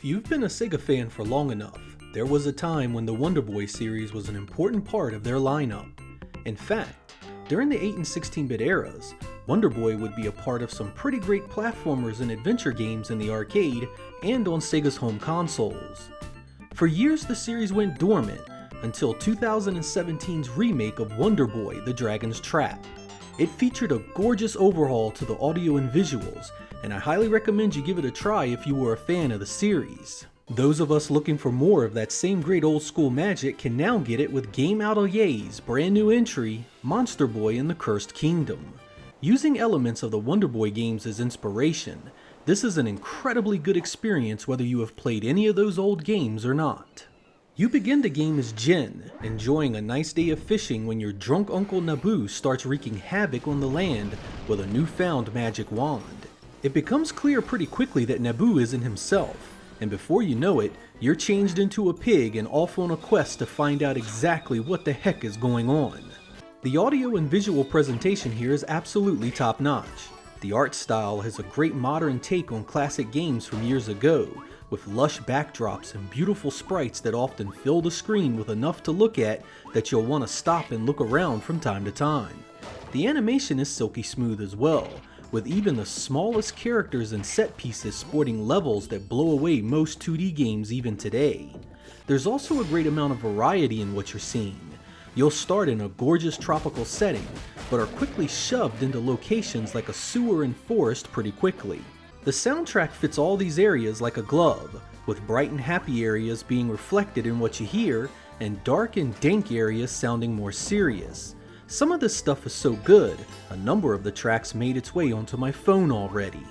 If you've been a Sega fan for long enough, there was a time when the Wonder Boy series was an important part of their lineup. In fact, during the 8 and 16-bit eras, Wonder Boy would be a part of some pretty great platformers and adventure games in the arcade and on Sega's home consoles. For years the series went dormant until 2017's remake of Wonder Boy: The Dragon's Trap. It featured a gorgeous overhaul to the audio and visuals, and I highly recommend you give it a try if you were a fan of the series. Those of us looking for more of that same great old school magic can now get it with Game Atelier's brand new entry, Monster Boy and the Cursed Kingdom. Using elements of the Wonder Boy games as inspiration, this is an incredibly good experience whether you have played any of those old games or not. You begin the game as Jin, enjoying a nice day of fishing when your drunk Uncle Naboo starts wreaking havoc on the land with a newfound magic wand. It becomes clear pretty quickly that Naboo isn't himself, and before you know it, you're changed into a pig and off on a quest to find out exactly what the heck is going on. The audio and visual presentation here is absolutely top-notch. The art style has a great modern take on classic games from years ago, with lush backdrops and beautiful sprites that often fill the screen with enough to look at that you'll want to stop and look around from time to time. The animation is silky smooth as well, with even the smallest characters and set pieces sporting levels that blow away most 2D games even today. There's also a great amount of variety in what you're seeing. You'll start in a gorgeous tropical setting, but are quickly shoved into locations like a sewer and forest pretty quickly. The soundtrack fits all these areas like a glove, with bright and happy areas being reflected in what you hear, and dark and dank areas sounding more serious. Some of this stuff is so good, a number of the tracks made its way onto my phone already.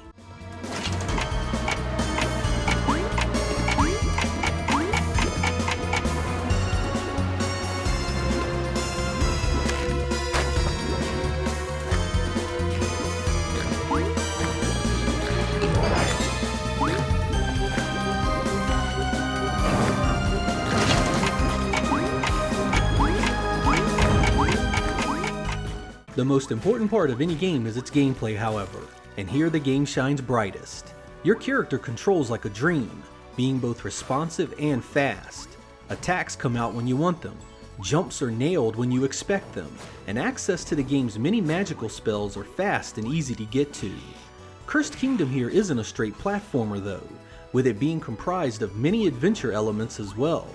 The most important part of any game is its gameplay, however, and here the game shines brightest. Your character controls like a dream, being both responsive and fast. Attacks come out when you want them, jumps are nailed when you expect them, and access to the game's many magical spells are fast and easy to get to. Cursed Kingdom here isn't a straight platformer though, with it being comprised of many adventure elements as well.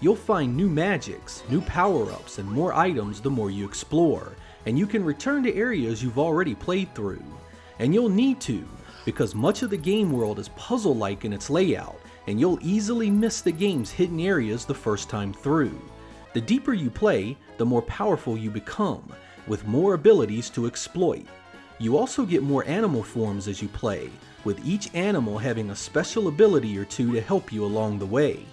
You'll find new magics, new power-ups, and more items the more you explore, and you can return to areas you've already played through. And you'll need to, because much of the game world is puzzle-like in its layout, and you'll easily miss the game's hidden areas the first time through. The deeper you play, the more powerful you become, with more abilities to exploit. You also get more animal forms as you play, with each animal having a special ability or two to help you along the way.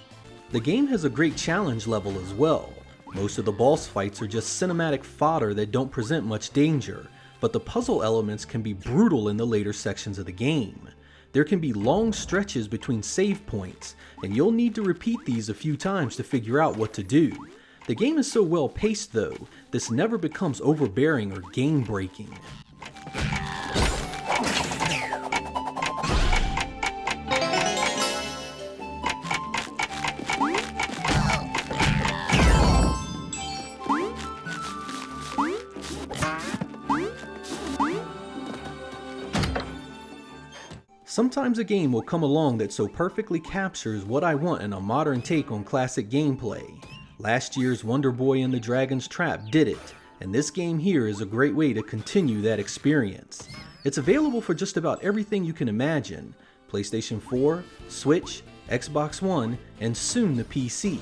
The game has a great challenge level as well. Most of the boss fights are just cinematic fodder that don't present much danger, but the puzzle elements can be brutal in the later sections of the game. There can be long stretches between save points, and you'll need to repeat these a few times to figure out what to do. The game is so well paced though, this never becomes overbearing or game breaking. Sometimes a game will come along that so perfectly captures what I want in a modern take on classic gameplay. Last year's Wonder Boy and the Dragon's Trap did it, and this game here is a great way to continue that experience. It's available for just about everything you can imagine: PlayStation 4, Switch, Xbox One, and soon the PC,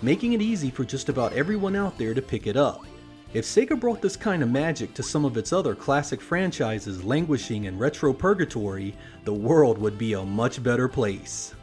making it easy for just about everyone out there to pick it up. If Sega brought this kind of magic to some of its other classic franchises languishing in retro purgatory, the world would be a much better place.